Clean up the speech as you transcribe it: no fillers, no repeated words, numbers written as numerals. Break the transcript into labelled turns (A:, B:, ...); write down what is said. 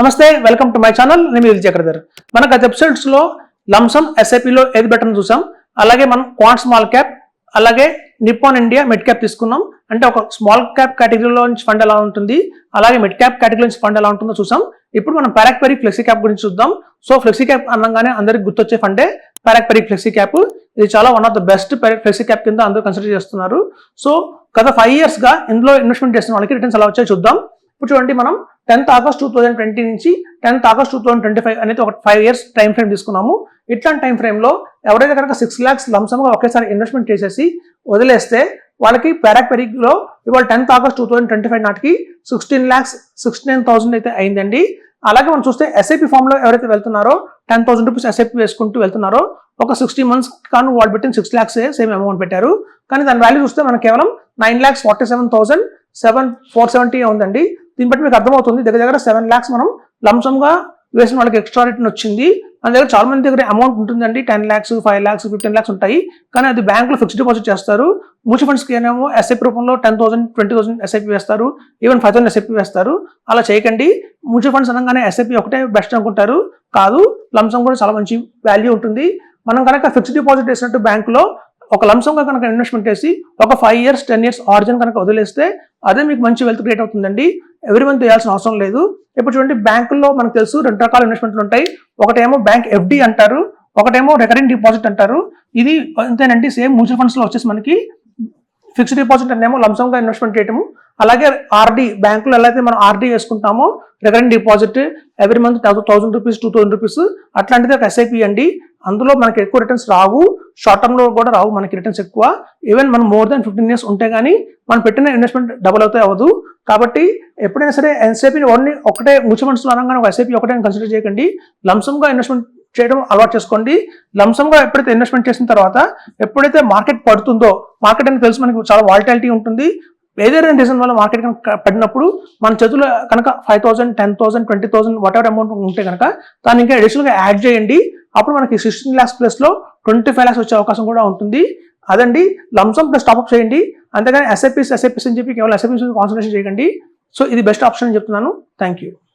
A: నమస్తే, welcome to my channel. నేను విజయ్ చక్రధర్. మన గత ఎపిసోడ్స్ లో లంసమ్ ఎస్ఐపిలో ఏది బెటర్ చూసాం. అలాగే మనం క్వాంట్ స్మాల్ క్యాప్, అలాగే నిప్పాన్ ఇండియా మిడ్ క్యాప్ తీసుకున్నాం. అంటే ఒక స్మాల్ క్యాప్ కేటగిరీలో నుంచి ఫండ్ ఎలా ఉంటుంది, అలాగే మిడ్ క్యాప్ కేటగిరీ నుంచి ఫండ్ ఎలా ఉంటుందో చూసాం. ఇప్పుడు మనం పారాక్ పెరిక్ ఫ్లెక్సీ క్యాప్ గురించి చూద్దాం. సో ఫ్లెక్సీ క్యాప్ అనగానే అందరికి గుర్తొచ్చే ఫండే పారాక్ పెరిక్ ఫ్లెక్సీ క్యాప్. ఇది చాలా one of the best flexi cap కింద అందరూ కన్సిడర్ చేస్తున్నారు. సో గత 5 years గా ఇందులో ఇన్వెస్ట్మెంట్ చేసిన వాళ్ళకి రిటర్న్స్ ఎలా వచ్చాయో చూద్దాం. ఇప్పుడు చూడండి, మనం 10th August 2020 నుంచి 10th August 2025 అనేది ఒక 5 years టైం ఫ్రేమ్ తీసుకున్నాము. ఇట్లాంటి టైం ఫ్రేమ్ లో ఎవరైతే కనుక 6 lakhs లంసమ్ గా ఒకేసారి ఇన్వెస్ట్మెంట్ చేసేసి వదిలేస్తే వాళ్ళకి పారాక్ పెరిక్ లో ఇవాళ 10th August 2025 నాటికి 16,69,000 అయితే అయిందండి. అలాగే మనం చూస్తే ఎస్ఐపి ఫామ్ లో ఎవరైతే వెళ్తున్నారో 10,000 రూపీస్ ఎస్ఐపి వేసుకుంటూ వెళ్తున్నారో ఒక 60 months కాను వాళ్ళు పెట్టిన 6 lakhs సేమ్ అమౌంట్ పెట్టారు. కానీ దాని వాల్యూ చూస్తే మనకి కేవలం 9,47,770 ఉందండి. దీన్ని బట్టి మీకు అర్థమవుతుంది, దగ్గర 7 lakhs మనం లంసమ్ గా వేసిన వాళ్ళకి ఎక్స్ట్రా రిటర్న్ వచ్చింది. మన దగ్గర చాలా మంది దగ్గర అమౌంట్ ఉంటుందండి, 10 lakhs, 5 lakhs, 15 lakhs ఉంటాయి. కానీ అది బ్యాంకులో ఫిక్స్డ్ డిపాజిట్ చేస్తారు. మ్యూచువల్ ఫండ్స్కి ఏమో ఎస్ఐపి రూపంలో 10,000, 20,000 ఎస్ఐపి వేస్తారు, ఈవెన్ 5,000 ఎస్ఐపి వేస్తారు. అలా చేయకండి. మ్యూచువల్ ఫండ్స్ అనగానే ఎస్ఐపి ఒకటే బెస్ట్ అనుకుంటారు, కాదు. లంసమ్ కూడా చాలా మంచి వాల్యూ ఉంటుంది. మనం కనుక ఫిక్స్డ్ డిపాజిట్ వేసినట్టు బ్యాంకులో ఒక లంసంగా కనుక ఇన్వెస్ట్మెంట్ చేసి ఒక 5 years, 10 years ఆర్జిన్ కనుక వదిలేస్తే అదే మీకు మంచి వెల్త్ క్రియేట్ అవుతుందండి. ఎవరి మంత్ చేయాల్సిన అవసరం లేదు. ఇప్పుడు చూడండి, బ్యాంకుల్లో మనకు తెలుసు 2 రకాల ఇన్వెస్ట్మెంట్లు ఉంటాయి. ఒకటేమో బ్యాంక్ ఎఫ్డి అంటారు, ఒకటేమో రికరింగ్ డిపాజిట్ అంటారు. ఇది అంతేనండి, సేమ్ మ్యూచువల్ ఫండ్స్ లో వచ్చేసి మనకి ఫిక్స్డ్ డిపాజిట్ అనేమో లంసమ్ గా ఇన్వెస్ట్మెంట్ చేయటము, అలాగే ఆర్డి బ్యాంకులో ఎలా అయితే మనం ఆర్డి వేసుకుంటామో recurring deposit every month 1,000 rupees, 2,000 rupees అట్లాంటిది ఒక ఎస్ఐపి అండి. అందులో మనకి ఎక్కువ రిటర్న్స్ రావు, షార్ట్ టర్మ్ లో కూడా రావు మనకి రిటర్న్స్ ఎక్కువ. ఈవెన్ మనం మోర్ దాన్ 15 years ఉంటే గానీ మనం పెట్టిన ఇన్వెస్ట్మెంట్ డబుల్ అవుతే అవ్వదు. కాబట్టి ఎప్పుడైనా సరే ఎస్ఐపి ఓన్లీ ఒకటే మ్యూచువల్ ఫండ్స్ లో అనగానే ఒక ఎస్ఐపి ఒకటే కన్సిడర్ చేయకండి. లంసమ్ గా ఇన్వెస్ట్మెంట్ చేయడం అలవాటు చేసుకోండి. లంసమ్ గా ఎప్పుడైతే ఇన్వెస్ట్మెంట్ చేసిన తర్వాత ఎప్పుడైతే మార్కెట్ పడుతుందో, మార్కెట్ అని తెలుసు మనకి చాలా వాలిటాలిటీ ఉంటుంది. ఏదైనా రీజన్ వల్ల మార్కెట్ కనుక పడినప్పుడు మన చేతుల్లో కనుక 5,000, 10,000, 20,000 వాట్ ఎవర్ అమౌంట్ ఉంటే కనుక దాన్ని ఇంకా అడిషనల్ గా యాడ్ చేయండి. అప్పుడు మనకి 16 lakhs ప్లస్ లో 25 lakhs వచ్చే అవకాశం కూడా ఉంటుంది. అదండి, లంసమ్ ప్లస్ టాప్అప్ చేయండి. అంతేగాని ఎస్ఐపిస్ అని చెప్పి కేవలం ఎస్ఐపిస్ కాన్సన్ట్రేషన్ చేయకండి. సో ఇది బెస్ట్ ఆప్షన్ అని చెప్తున్నాను. Thank you.